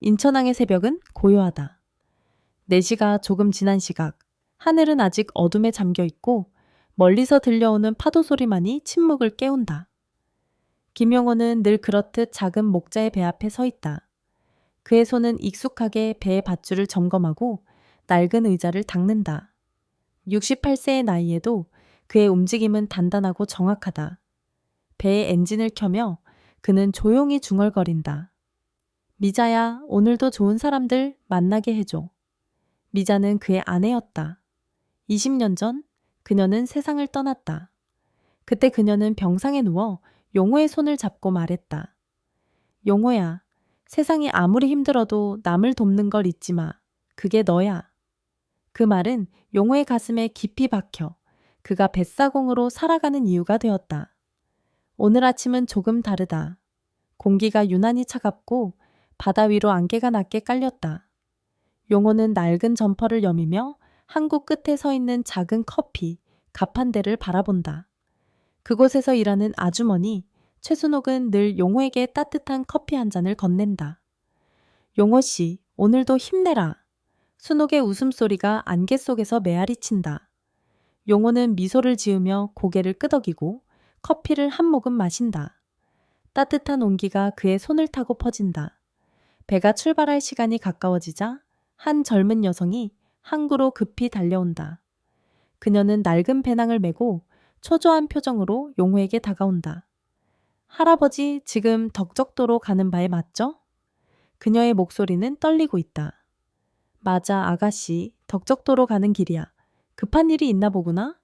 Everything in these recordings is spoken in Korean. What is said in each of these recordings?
인천항의 새벽은 고요하다. 4시가 조금 지난 시각, 하늘은 아직 어둠에 잠겨 있고 멀리서 들려오는 파도 소리만이 침묵을 깨운다. 김용호는 늘 그렇듯 작은 목자의 배 앞에 서 있다. 그의 손은 익숙하게 배의 밧줄을 점검하고 낡은 의자를 닦는다. 68세의 나이에도 그의 움직임은 단단하고 정확하다. 배의 엔진을 켜며 그는 조용히 중얼거린다. 미자야, 오늘도 좋은 사람들 만나게 해줘. 미자는 그의 아내였다. 20년 전 그녀는 세상을 떠났다. 그때 그녀는 병상에 누워 용호의 손을 잡고 말했다. 용호야, 세상이 아무리 힘들어도 남을 돕는 걸 잊지 마. 그게 너야. 그 말은 용호의 가슴에 깊이 박혀 그가 뱃사공으로 살아가는 이유가 되었다. 오늘 아침은 조금 다르다. 공기가 유난히 차갑고 바다 위로 안개가 낮게 깔렸다. 용호는 낡은 점퍼를 여미며 항구 끝에 서 있는 작은 커피, 가판대를 바라본다. 그곳에서 일하는 아주머니, 최순옥은 늘 용호에게 따뜻한 커피 한 잔을 건넨다. 용호 씨, 오늘도 힘내라. 순옥의 웃음소리가 안개 속에서 메아리친다. 용호는 미소를 지으며 고개를 끄덕이고 커피를 한 모금 마신다. 따뜻한 온기가 그의 손을 타고 퍼진다. 배가 출발할 시간이 가까워지자 한 젊은 여성이 항구로 급히 달려온다. 그녀는 낡은 배낭을 메고 초조한 표정으로 용호에게 다가온다. 할아버지, 지금 덕적도로 가는 바에 맞죠? 그녀의 목소리는 떨리고 있다. 맞아, 아가씨. 덕적도로 가는 길이야. 급한 일이 있나 보구나?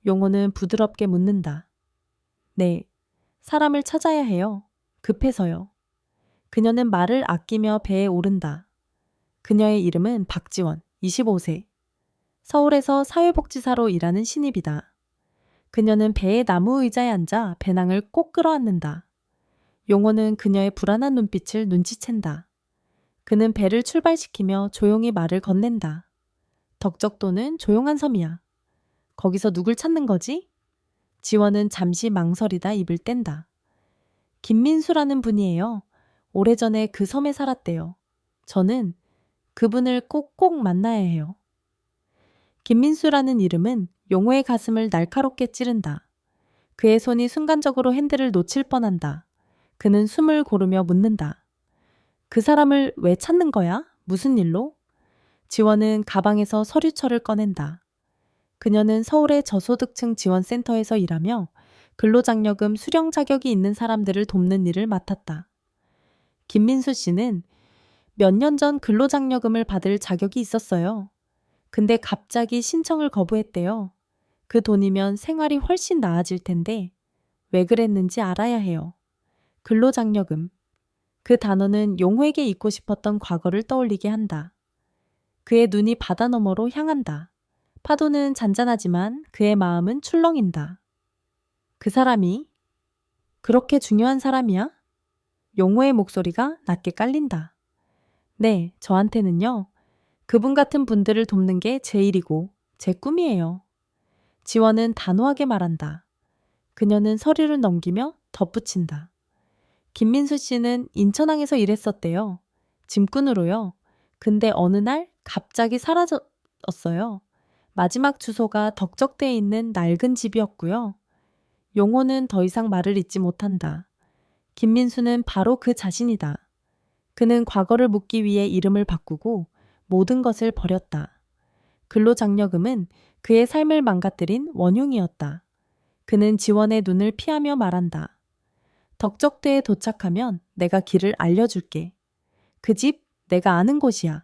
용호는 부드럽게 묻는다. 네, 사람을 찾아야 해요. 급해서요. 그녀는 말을 아끼며 배에 오른다. 그녀의 이름은 박지원, 25세. 서울에서 사회복지사로 일하는 신입이다. 그녀는 배의 나무 의자에 앉아 배낭을 꼭 끌어안는다. 용호는 그녀의 불안한 눈빛을 눈치챈다. 그는 배를 출발시키며 조용히 말을 건넨다. 덕적도는 조용한 섬이야. 거기서 누굴 찾는 거지? 지원은 잠시 망설이다 입을 뗀다. 김민수라는 분이에요. 오래전에 그 섬에 살았대요. 저는 그분을 꼭꼭 만나야 해요. 김민수라는 이름은 용호의 가슴을 날카롭게 찌른다. 그의 손이 순간적으로 핸들을 놓칠 뻔한다. 그는 숨을 고르며 묻는다. 그 사람을 왜 찾는 거야? 무슨 일로? 지원은 가방에서 서류철을 꺼낸다. 그녀는 서울의 저소득층 지원센터에서 일하며 근로장려금 수령 자격이 있는 사람들을 돕는 일을 맡았다. 김민수 씨는 몇 년 전 근로장려금을 받을 자격이 있었어요. 근데 갑자기 신청을 거부했대요. 그 돈이면 생활이 훨씬 나아질 텐데 왜 그랬는지 알아야 해요. 근로장려금. 그 단어는 용호에게 잊고 싶었던 과거를 떠올리게 한다. 그의 눈이 바다 너머로 향한다. 파도는 잔잔하지만 그의 마음은 출렁인다. 그 사람이 그렇게 중요한 사람이야? 용호의 목소리가 낮게 깔린다. 네, 저한테는요. 그분 같은 분들을 돕는 게 제 일이고 제 꿈이에요. 지원은 단호하게 말한다. 그녀는 서류를 넘기며 덧붙인다. 김민수 씨는 인천항에서 일했었대요. 짐꾼으로요. 근데 어느 날 갑자기 사라졌어요. 마지막 주소가 덕적대에 있는 낡은 집이었고요. 용호는 더 이상 말을 잇지 못한다. 김민수는 바로 그 자신이다. 그는 과거를 묻기 위해 이름을 바꾸고 모든 것을 버렸다. 근로장려금은 그의 삶을 망가뜨린 원흉이었다. 그는 지원의 눈을 피하며 말한다. 덕적대에 도착하면 내가 길을 알려줄게. 그 집 내가 아는 곳이야.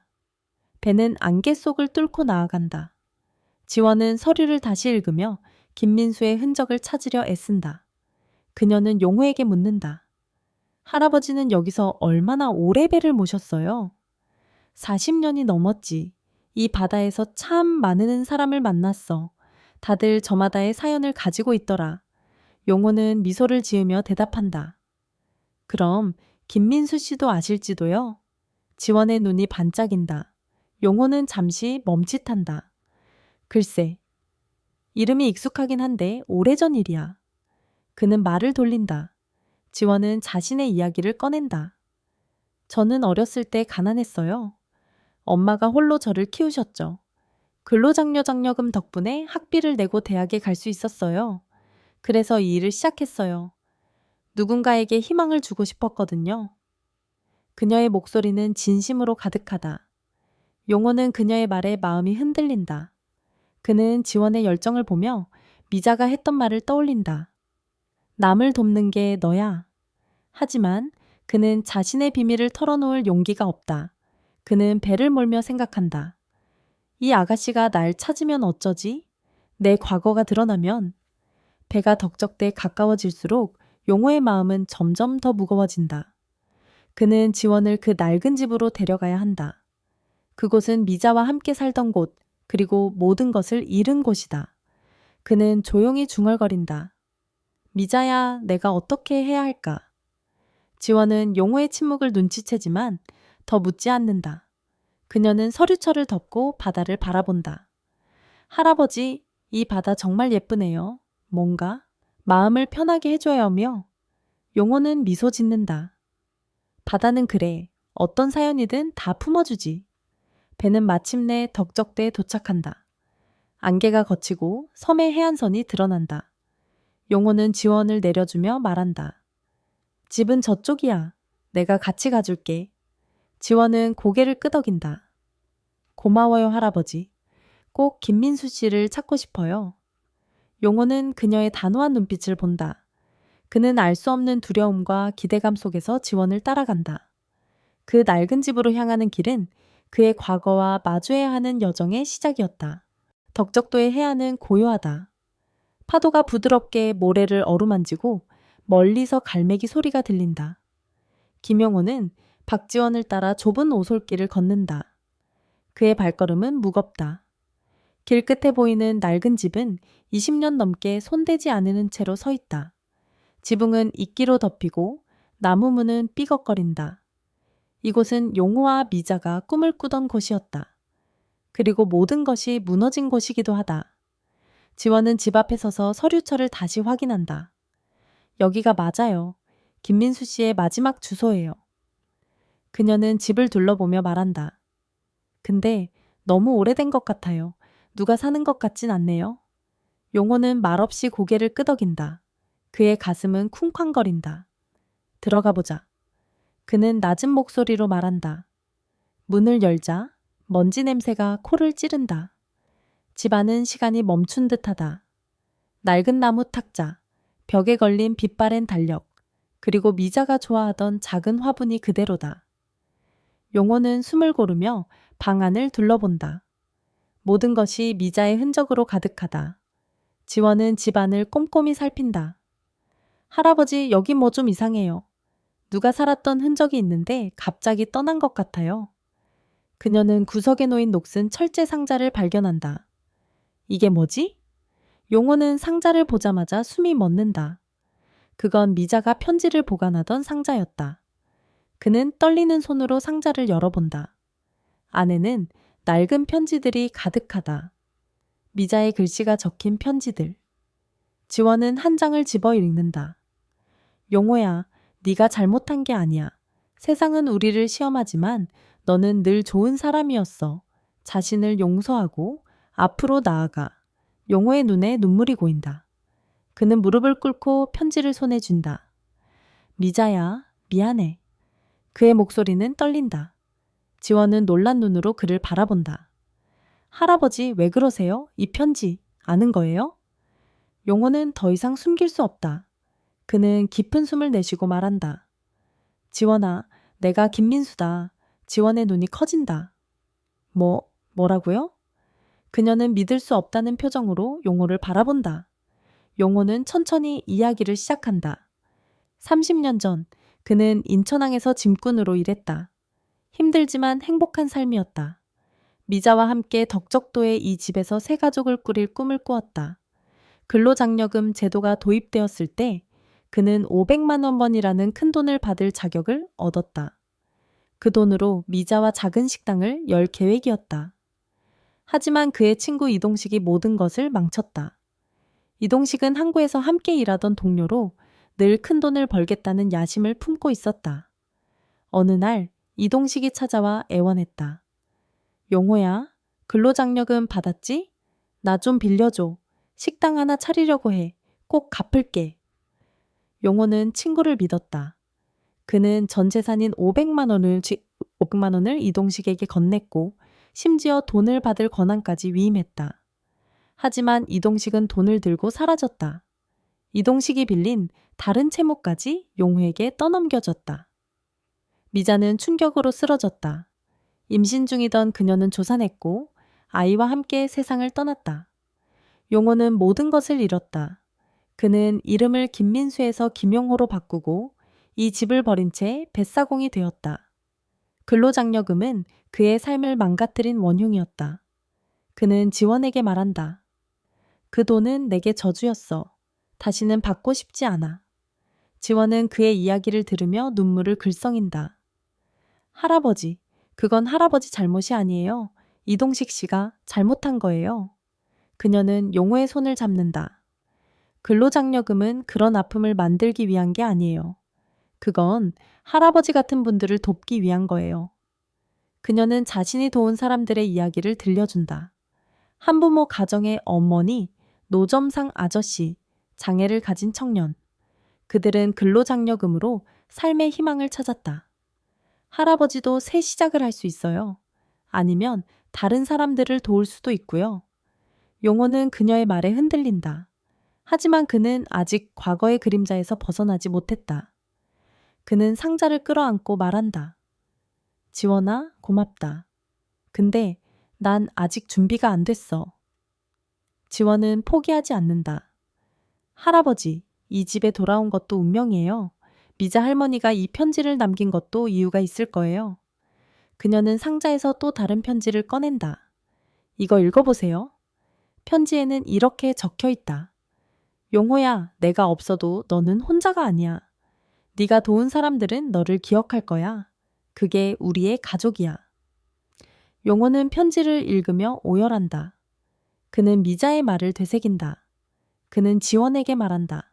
배는 안개 속을 뚫고 나아간다. 지원은 서류를 다시 읽으며 김민수의 흔적을 찾으려 애쓴다. 그녀는 용호에게 묻는다. 할아버지는 여기서 얼마나 오래 배를 모셨어요? 40년이 넘었지. 이 바다에서 참 많은 사람을 만났어. 다들 저마다의 사연을 가지고 있더라. 용호는 미소를 지으며 대답한다. 그럼 김민수 씨도 아실지도요? 지원의 눈이 반짝인다. 용호는 잠시 멈칫한다. 글쎄, 이름이 익숙하긴 한데 오래전 일이야. 그는 말을 돌린다. 지원은 자신의 이야기를 꺼낸다. 저는 어렸을 때 가난했어요. 엄마가 홀로 저를 키우셨죠. 근로장려 장려금 덕분에 학비를 내고 대학에 갈 수 있었어요. 그래서 이 일을 시작했어요. 누군가에게 희망을 주고 싶었거든요. 그녀의 목소리는 진심으로 가득하다. 용호는 그녀의 말에 마음이 흔들린다. 그는 지원의 열정을 보며 미자가 했던 말을 떠올린다. 남을 돕는 게 너야. 하지만 그는 자신의 비밀을 털어놓을 용기가 없다. 그는 배를 몰며 생각한다. 이 아가씨가 날 찾으면 어쩌지? 내 과거가 드러나면. 배가 덕적대 가까워질수록 용호의 마음은 점점 더 무거워진다. 그는 지원을 그 낡은 집으로 데려가야 한다. 그곳은 미자와 함께 살던 곳, 그리고 모든 것을 잃은 곳이다. 그는 조용히 중얼거린다. 미자야, 내가 어떻게 해야 할까? 지원은 용호의 침묵을 눈치채지만 더 묻지 않는다. 그녀는 서류철을 덮고 바다를 바라본다. 할아버지, 이 바다 정말 예쁘네요. 뭔가 마음을 편하게 해줘야 하며. 용호는 미소 짓는다. 바다는 그래. 어떤 사연이든 다 품어주지. 배는 마침내 덕적대에 도착한다. 안개가 걷히고 섬의 해안선이 드러난다. 용호는 지원을 내려주며 말한다. 집은 저쪽이야. 내가 같이 가줄게. 지원은 고개를 끄덕인다. 고마워요, 할아버지. 꼭 김민수 씨를 찾고 싶어요. 용호는 그녀의 단호한 눈빛을 본다. 그는 알 수 없는 두려움과 기대감 속에서 지원을 따라간다. 그 낡은 집으로 향하는 길은 그의 과거와 마주해야 하는 여정의 시작이었다. 덕적도의 해안은 고요하다. 파도가 부드럽게 모래를 어루만지고 멀리서 갈매기 소리가 들린다. 김용호는 박지원을 따라 좁은 오솔길을 걷는다. 그의 발걸음은 무겁다. 길끝에 보이는 낡은 집은 20년 넘게 손대지 않은 채로 서 있다. 지붕은 이끼로 덮이고 나무 문은 삐걱거린다. 이곳은 용호와 미자가 꿈을 꾸던 곳이었다. 그리고 모든 것이 무너진 곳이기도 하다. 지원은 집 앞에 서서 서류철을 다시 확인한다. 여기가 맞아요. 김민수 씨의 마지막 주소예요. 그녀는 집을 둘러보며 말한다. 근데 너무 오래된 것 같아요. 누가 사는 것 같진 않네요. 용호는 말없이 고개를 끄덕인다. 그의 가슴은 쿵쾅거린다. 들어가 보자. 그는 낮은 목소리로 말한다. 문을 열자 먼지 냄새가 코를 찌른다. 집 안은 시간이 멈춘 듯하다. 낡은 나무 탁자, 벽에 걸린 빛바랜 달력, 그리고 미자가 좋아하던 작은 화분이 그대로다. 용호는 숨을 고르며 방 안을 둘러본다. 모든 것이 미자의 흔적으로 가득하다. 지원은 집 안을 꼼꼼히 살핀다. 할아버지, 여기 뭐 좀 이상해요. 누가 살았던 흔적이 있는데 갑자기 떠난 것 같아요. 그녀는 구석에 놓인 녹슨 철제 상자를 발견한다. 이게 뭐지? 용호는 상자를 보자마자 숨이 멎는다. 그건 미자가 편지를 보관하던 상자였다. 그는 떨리는 손으로 상자를 열어본다. 안에는 낡은 편지들이 가득하다. 미자의 글씨가 적힌 편지들. 지원은 한 장을 집어 읽는다. 용호야, 네가 잘못한 게 아니야. 세상은 우리를 시험하지만 너는 늘 좋은 사람이었어. 자신을 용서하고 앞으로 나아가. 용호의 눈에 눈물이 고인다. 그는 무릎을 꿇고 편지를 손에 쥔다. 미자야, 미안해. 그의 목소리는 떨린다. 지원은 놀란 눈으로 그를 바라본다. 할아버지, 왜 그러세요? 이 편지 아는 거예요? 용호는 더 이상 숨길 수 없다. 그는 깊은 숨을 내쉬고 말한다. 지원아, 내가 김민수다. 지원의 눈이 커진다. 뭐라고요? 그녀는 믿을 수 없다는 표정으로 용호를 바라본다. 용호는 천천히 이야기를 시작한다. 30년 전 그는 인천항에서 짐꾼으로 일했다. 힘들지만 행복한 삶이었다. 미자와 함께 덕적도의 이 집에서 새 가족을 꾸릴 꿈을 꾸었다. 근로장려금 제도가 도입되었을 때 그는 500만 원이라는 큰 돈을 받을 자격을 얻었다. 그 돈으로 미자와 작은 식당을 열 계획이었다. 하지만 그의 친구 이동식이 모든 것을 망쳤다. 이동식은 항구에서 함께 일하던 동료로 늘 큰 돈을 벌겠다는 야심을 품고 있었다. 어느 날 이동식이 찾아와 애원했다. 용호야, 근로장려금 받았지? 나 좀 빌려줘. 식당 하나 차리려고 해. 꼭 갚을게. 용호는 친구를 믿었다. 그는 전 재산인 500만 원을 이동식에게 건넸고 심지어 돈을 받을 권한까지 위임했다. 하지만 이동식은 돈을 들고 사라졌다. 이동식이 빌린 다른 채무까지 용호에게 떠넘겨졌다. 미자는 충격으로 쓰러졌다. 임신 중이던 그녀는 조산했고 아이와 함께 세상을 떠났다. 용호는 모든 것을 잃었다. 그는 이름을 김민수에서 김용호로 바꾸고 이 집을 버린 채 뱃사공이 되었다. 근로장려금은 그의 삶을 망가뜨린 원흉이었다. 그는 지원에게 말한다. 그 돈은 내게 저주였어. 다시는 받고 싶지 않아. 지원은 그의 이야기를 들으며 눈물을 글썽인다. 할아버지, 그건 할아버지 잘못이 아니에요. 이동식 씨가 잘못한 거예요. 그녀는 용호의 손을 잡는다. 근로장려금은 그런 아픔을 만들기 위한 게 아니에요. 그건 할아버지 같은 분들을 돕기 위한 거예요. 그녀는 자신이 도운 사람들의 이야기를 들려준다. 한부모 가정의 어머니, 노점상 아저씨, 장애를 가진 청년. 그들은 근로장려금으로 삶의 희망을 찾았다. 할아버지도 새 시작을 할 수 있어요. 아니면 다른 사람들을 도울 수도 있고요. 용호는 그녀의 말에 흔들린다. 하지만 그는 아직 과거의 그림자에서 벗어나지 못했다. 그는 상자를 끌어안고 말한다. 지원아, 고맙다. 근데 난 아직 준비가 안 됐어. 지원은 포기하지 않는다. 할아버지, 이 집에 돌아온 것도 운명이에요. 미자 할머니가 이 편지를 남긴 것도 이유가 있을 거예요. 그녀는 상자에서 또 다른 편지를 꺼낸다. 이거 읽어보세요. 편지에는 이렇게 적혀 있다. 용호야, 내가 없어도 너는 혼자가 아니야. 네가 도운 사람들은 너를 기억할 거야. 그게 우리의 가족이야. 용호는 편지를 읽으며 오열한다. 그는 미자의 말을 되새긴다. 그는 지원에게 말한다.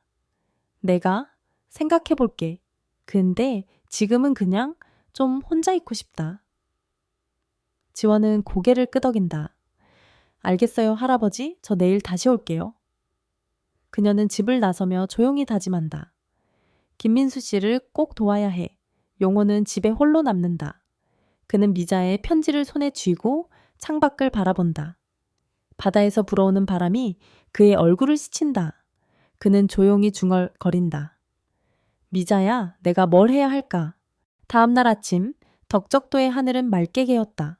내가 생각해 볼게. 근데 지금은 그냥 좀 혼자 있고 싶다. 지원은 고개를 끄덕인다. 알겠어요, 할아버지. 저 내일 다시 올게요. 그녀는 집을 나서며 조용히 다짐한다. 김민수 씨를 꼭 도와야 해. 용호는 집에 홀로 남는다. 그는 미자의 편지를 손에 쥐고 창밖을 바라본다. 바다에서 불어오는 바람이 그의 얼굴을 스친다. 그는 조용히 중얼거린다. 미자야, 내가 뭘 해야 할까? 다음 날 아침, 덕적도의 하늘은 맑게 개었다.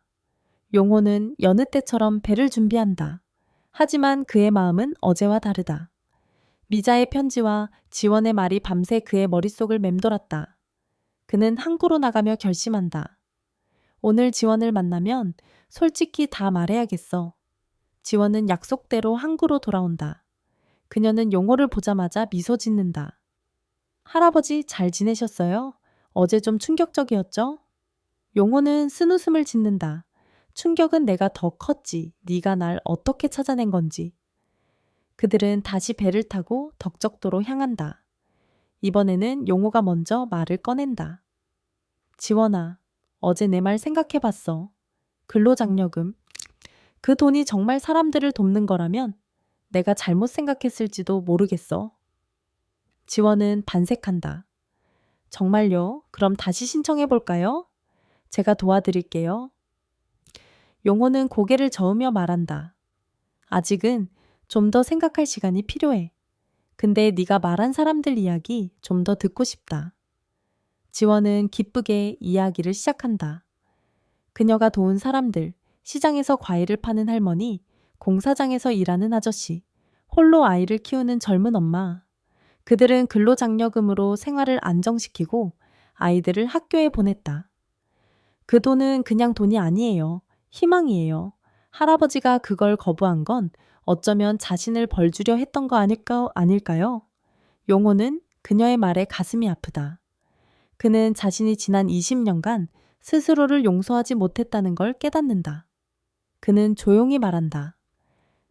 용호는 여느 때처럼 배를 준비한다. 하지만 그의 마음은 어제와 다르다. 미자의 편지와 지원의 말이 밤새 그의 머릿속을 맴돌았다. 그는 항구로 나가며 결심한다. 오늘 지원을 만나면 솔직히 다 말해야겠어. 지원은 약속대로 항구로 돌아온다. 그녀는 용호를 보자마자 미소 짓는다. 할아버지 잘 지내셨어요? 어제 좀 충격적이었죠? 용호는 쓴웃음을 짓는다. 충격은 내가 더 컸지. 네가 날 어떻게 찾아낸 건지. 그들은 다시 배를 타고 덕적도로 향한다. 이번에는 용호가 먼저 말을 꺼낸다. 지원아, 어제 내 말 생각해봤어. 근로장려금. 그 돈이 정말 사람들을 돕는 거라면 내가 잘못 생각했을지도 모르겠어. 지원은 반색한다. 정말요? 그럼 다시 신청해볼까요? 제가 도와드릴게요. 용호는 고개를 저으며 말한다. 아직은 좀 더 생각할 시간이 필요해. 근데 네가 말한 사람들 이야기 좀 더 듣고 싶다. 지원은 기쁘게 이야기를 시작한다. 그녀가 도운 사람들, 시장에서 과일을 파는 할머니, 공사장에서 일하는 아저씨, 홀로 아이를 키우는 젊은 엄마. 그들은 근로장려금으로 생활을 안정시키고 아이들을 학교에 보냈다. 그 돈은 그냥 돈이 아니에요. 희망이에요. 할아버지가 그걸 거부한 건 어쩌면 자신을 벌주려 했던 거 아닐까요? 용호는 그녀의 말에 가슴이 아프다. 그는 자신이 지난 20년간 스스로를 용서하지 못했다는 걸 깨닫는다. 그는 조용히 말한다.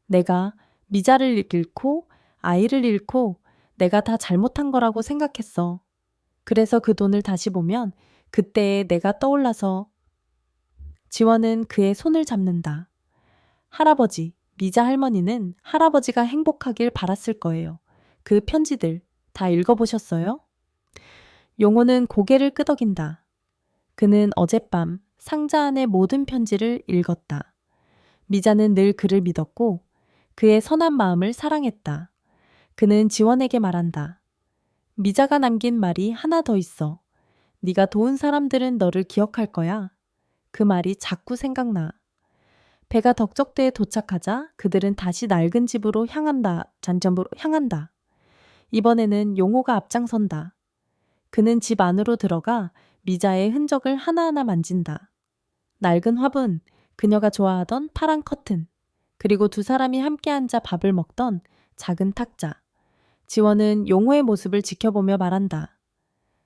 내가 미자를 잃고 아이를 잃고 내가 다 잘못한 거라고 생각했어. 그래서 그 돈을 다시 보면 그때 내가 떠올라서 지원은 그의 손을 잡는다. 할아버지, 미자 할머니는 할아버지가 행복하길 바랐을 거예요. 그 편지들 다 읽어보셨어요? 용호는 고개를 끄덕인다. 그는 어젯밤 상자 안의 모든 편지를 읽었다. 미자는 늘 그를 믿었고 그의 선한 마음을 사랑했다. 그는 지원에게 말한다. 미자가 남긴 말이 하나 더 있어. 네가 도운 사람들은 너를 기억할 거야. 그 말이 자꾸 생각나. 배가 덕적대에 도착하자 그들은 다시 낡은 집으로 향한다. 잔점으로 향한다. 이번에는 용호가 앞장선다. 그는 집 안으로 들어가 미자의 흔적을 하나하나 만진다. 낡은 화분, 그녀가 좋아하던 파란 커튼, 그리고 두 사람이 함께 앉아 밥을 먹던 작은 탁자. 지원은 용호의 모습을 지켜보며 말한다.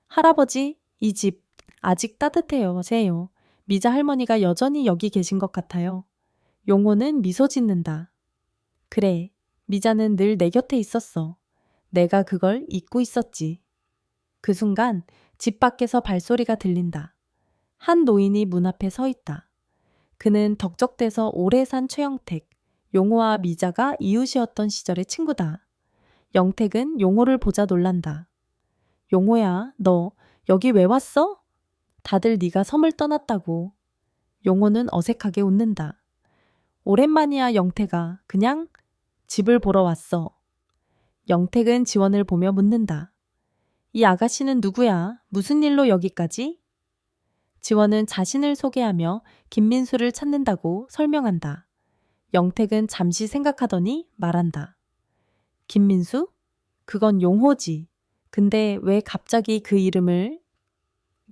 할아버지, 이 집 아직 따뜻해요. 세요. 미자 할머니가 여전히 여기 계신 것 같아요. 용호는 미소 짓는다. 그래, 미자는 늘 내 곁에 있었어. 내가 그걸 잊고 있었지. 그 순간 집 밖에서 발소리가 들린다. 한 노인이 문 앞에 서 있다. 그는 덕적대서 오래 산 최영택, 용호와 미자가 이웃이었던 시절의 친구다. 영택은 용호를 보자 놀란다. 용호야, 너 여기 왜 왔어? 다들 네가 섬을 떠났다고. 용호는 어색하게 웃는다. 오랜만이야, 영택아. 그냥 집을 보러 왔어. 영택은 지원을 보며 묻는다. 이 아가씨는 누구야? 무슨 일로 여기까지? 지원은 자신을 소개하며 김민수를 찾는다고 설명한다. 영택은 잠시 생각하더니 말한다. 김민수? 그건 용호지. 근데 왜 갑자기 그 이름을?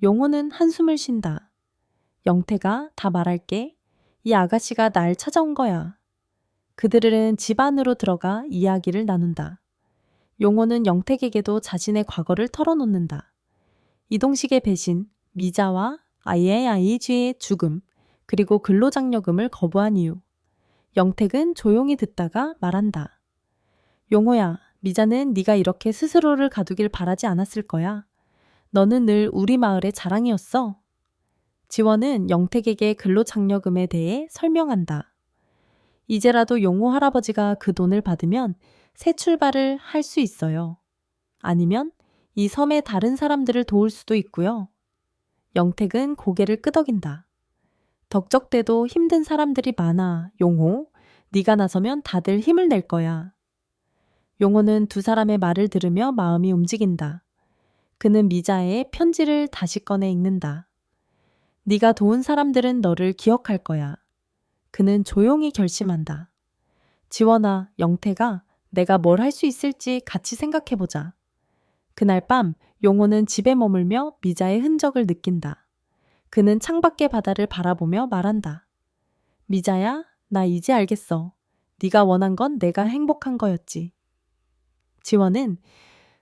용호는 한숨을 쉰다. 영태가 다 말할게. 이 아가씨가 날 찾아온 거야. 그들은 집 안으로 들어가 이야기를 나눈다. 용호는 영택에게도 자신의 과거를 털어놓는다. 이동식의 배신, 미자와 아이의 아이쥐의 죽음, 그리고 근로장려금을 거부한 이유. 영택은 조용히 듣다가 말한다. 용호야, 미자는 네가 이렇게 스스로를 가두길 바라지 않았을 거야. 너는 늘 우리 마을의 자랑이었어. 지원은 영택에게 근로장려금에 대해 설명한다. 이제라도 용호 할아버지가 그 돈을 받으면 새 출발을 할 수 있어요. 아니면 이 섬의 다른 사람들을 도울 수도 있고요. 영택은 고개를 끄덕인다. 덕적대도 힘든 사람들이 많아, 용호. 네가 나서면 다들 힘을 낼 거야. 용호는 두 사람의 말을 들으며 마음이 움직인다. 그는 미자의 편지를 다시 꺼내 읽는다. 네가 도운 사람들은 너를 기억할 거야. 그는 조용히 결심한다. 지원아, 영태가 내가 뭘 할 수 있을지 같이 생각해보자. 그날 밤 용호는 집에 머물며 미자의 흔적을 느낀다. 그는 창밖의 바다를 바라보며 말한다. 미자야, 나 이제 알겠어. 네가 원한 건 내가 행복한 거였지. 지원은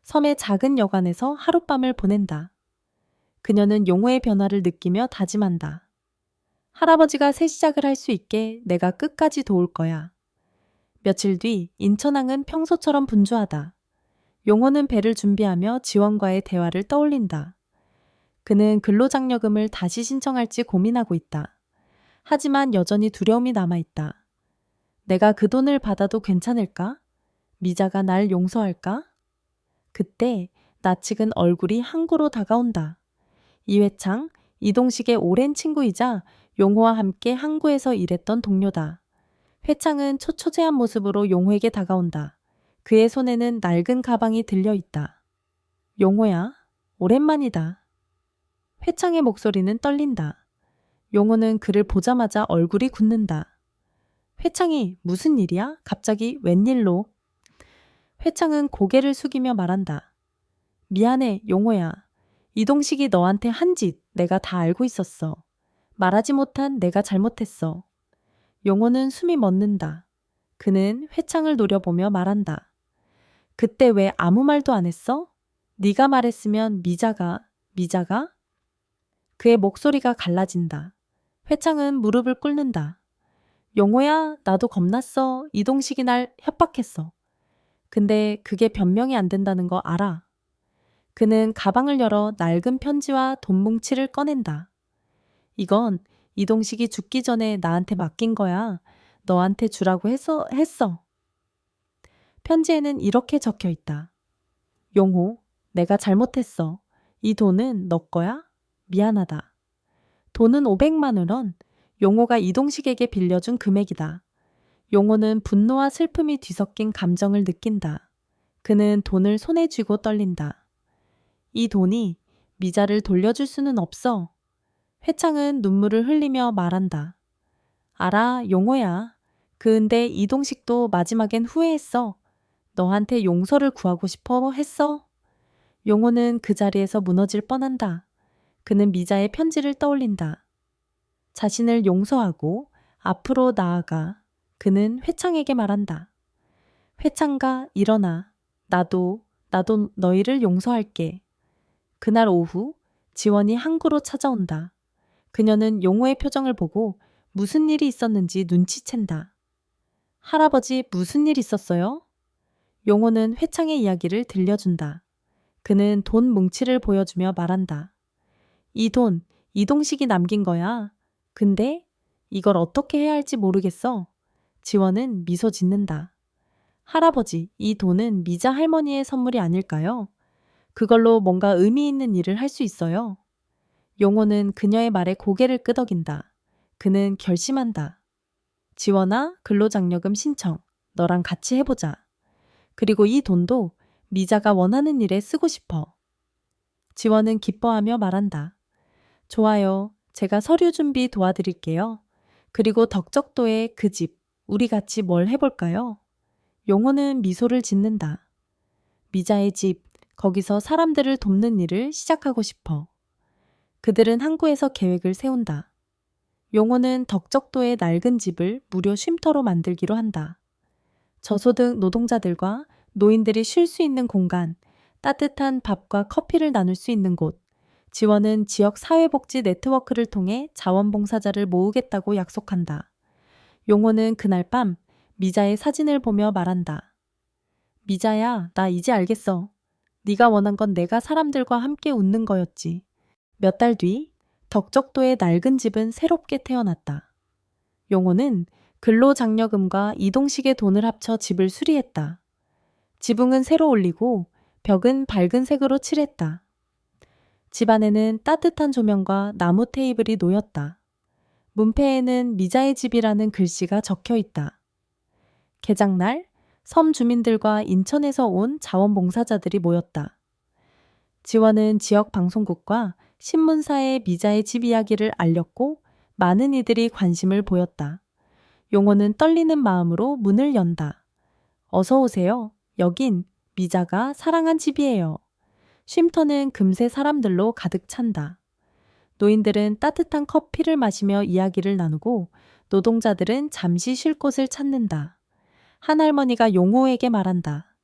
섬의 작은 여관에서 하룻밤을 보낸다. 그녀는 용호의 변화를 느끼며 다짐한다. 할아버지가 새 시작을 할 수 있게 내가 끝까지 도울 거야. 며칠 뒤 인천항은 평소처럼 분주하다. 용호는 배를 준비하며 지원과의 대화를 떠올린다. 그는 근로장려금을 다시 신청할지 고민하고 있다. 하지만 여전히 두려움이 남아있다. 내가 그 돈을 받아도 괜찮을까? 미자가 날 용서할까? 그때 낯익은 얼굴이 항구로 다가온다. 이회창, 이동식의 오랜 친구이자 용호와 함께 항구에서 일했던 동료다. 회창은 초초재한 모습으로 용호에게 다가온다. 그의 손에는 낡은 가방이 들려있다. 용호야, 오랜만이다. 회창의 목소리는 떨린다. 용호는 그를 보자마자 얼굴이 굳는다. 회창이 무슨 일이야? 갑자기 웬일로? 회창은 고개를 숙이며 말한다. 미안해, 용호야. 이동식이 너한테 한 짓 내가 다 알고 있었어. 말하지 못한 내가 잘못했어. 용호는 숨이 멎는다. 그는 회창을 노려보며 말한다. 그때 왜 아무 말도 안 했어? 네가 말했으면 미자가... 그의 목소리가 갈라진다. 회창은 무릎을 꿇는다. 용호야, 나도 겁났어. 이동식이 날 협박했어. 근데 그게 변명이 안 된다는 거 알아. 그는 가방을 열어 낡은 편지와 돈 뭉치를 꺼낸다. 이건 이동식이 죽기 전에 나한테 맡긴 거야. 너한테 주라고 했어. 편지에는 이렇게 적혀 있다. 용호, 내가 잘못했어. 이 돈은 너 거야? 미안하다. 돈은 500만 원. 용호가 이동식에게 빌려준 금액이다. 용호는 분노와 슬픔이 뒤섞인 감정을 느낀다. 그는 돈을 손에 쥐고 떨린다. 이 돈이 미자를 돌려줄 수는 없어. 회창은 눈물을 흘리며 말한다. 알아, 용호야. 근데 이동식도 마지막엔 후회했어. 너한테 용서를 구하고 싶어 했어? 용호는 그 자리에서 무너질 뻔한다. 그는 미자의 편지를 떠올린다. 자신을 용서하고 앞으로 나아가 그는 회창에게 말한다. 회창가 일어나. 나도 너희를 용서할게. 그날 오후 지원이 항구로 찾아온다. 그녀는 용호의 표정을 보고 무슨 일이 있었는지 눈치챈다. 할아버지 무슨 일 있었어요? 용호는 회창의 이야기를 들려준다. 그는 돈 뭉치를 보여주며 말한다. 이 돈 이동식이 남긴 거야. 근데 이걸 어떻게 해야 할지 모르겠어. 지원은 미소 짓는다. 할아버지, 이 돈은 미자 할머니의 선물이 아닐까요? 그걸로 뭔가 의미 있는 일을 할 수 있어요. 용호는 그녀의 말에 고개를 끄덕인다. 그는 결심한다. 지원아, 근로장려금 신청. 너랑 같이 해보자. 그리고 이 돈도 미자가 원하는 일에 쓰고 싶어. 지원은 기뻐하며 말한다. 좋아요. 제가 서류 준비 도와드릴게요. 그리고 덕적도의 그 집, 우리 같이 뭘 해볼까요? 용호는 미소를 짓는다. 미자의 집, 거기서 사람들을 돕는 일을 시작하고 싶어. 그들은 항구에서 계획을 세운다. 용호는 덕적도의 낡은 집을 무료 쉼터로 만들기로 한다. 저소득 노동자들과 노인들이 쉴 수 있는 공간, 따뜻한 밥과 커피를 나눌 수 있는 곳, 지원은 지역 사회복지 네트워크를 통해 자원봉사자를 모으겠다고 약속한다. 용호는 그날 밤 미자의 사진을 보며 말한다. 미자야, 나 이제 알겠어. 네가 원한 건 내가 사람들과 함께 웃는 거였지. 몇 달 뒤 덕적도의 낡은 집은 새롭게 태어났다. 용호는 근로장려금과 이동식의 돈을 합쳐 집을 수리했다. 지붕은 새로 올리고 벽은 밝은 색으로 칠했다. 집 안에는 따뜻한 조명과 나무 테이블이 놓였다. 문패에는 미자의 집이라는 글씨가 적혀 있다. 개장날 섬 주민들과 인천에서 온 자원봉사자들이 모였다. 지원은 지역 방송국과 신문사에 미자의 집 이야기를 알렸고 많은 이들이 관심을 보였다. 용호는 떨리는 마음으로 문을 연다. 어서 오세요. 여긴 미자가 사랑한 집이에요. 쉼터는 금세 사람들로 가득 찬다. 노인들은 따뜻한 커피를 마시며 이야기를 나누고 노동자들은 잠시 쉴 곳을 찾는다. 한 할머니가 용호에게 말한다.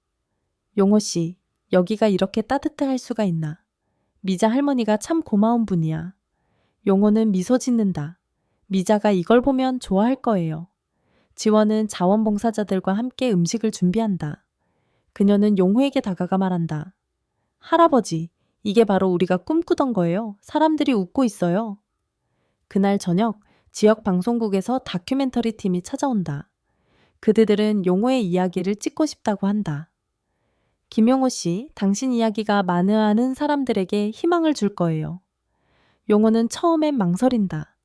용호 씨, 여기가 이렇게 따뜻할 수가 있나? 미자 할머니가 참 고마운 분이야. 용호는 미소 짓는다. 미자가 이걸 보면 좋아할 거예요. 지원은 자원봉사자들과 함께 음식을 준비한다. 그녀는 용호에게 다가가 말한다. 할아버지, 이게 바로 우리가 꿈꾸던 거예요. 사람들이 웃고 있어요. 그날 저녁 지역 방송국에서 다큐멘터리 팀이 찾아온다. 그들은 용호의 이야기를 찍고 싶다고 한다. 김용호 씨, 당신 이야기가 많은 사람들에게 희망을 줄 거예요. 용호는 처음엔 망설인다.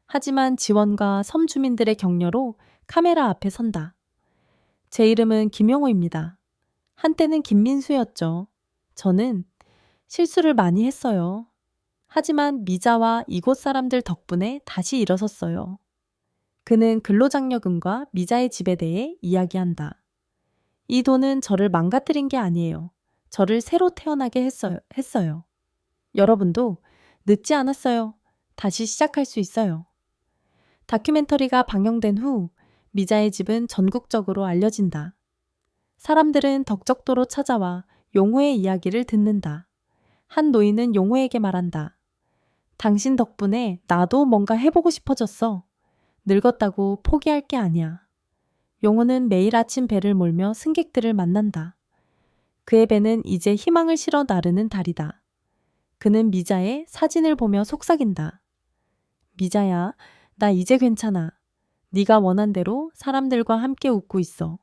하지만 지원과 섬 주민들의 격려로 카메라 앞에 선다. 제 이름은 김용호입니다. 한때는 김민수였죠. 저는 실수를 많이 했어요. 하지만 미자와 이곳 사람들 덕분에 다시 일어섰어요. 그는 근로장려금과 미자의 집에 대해 이야기한다. 이 돈은 저를 망가뜨린 게 아니에요. 저를 새로 태어나게 했어요. 여러분도 늦지 않았어요. 다시 시작할 수 있어요. 다큐멘터리가 방영된 후 미자의 집은 전국적으로 알려진다. 사람들은 덕적도로 찾아와 용호의 이야기를 듣는다. 한 노인은 용호에게 말한다. 당신 덕분에 나도 뭔가 해보고 싶어졌어. 늙었다고 포기할 게 아니야. 용호는 매일 아침 배를 몰며 승객들을 만난다. 그의 배는 이제 희망을 실어 나르는 달이다. 그는 미자의 사진을 보며 속삭인다. 미자야, 나 이제 괜찮아. 네가 원한 대로 사람들과 함께 웃고 있어.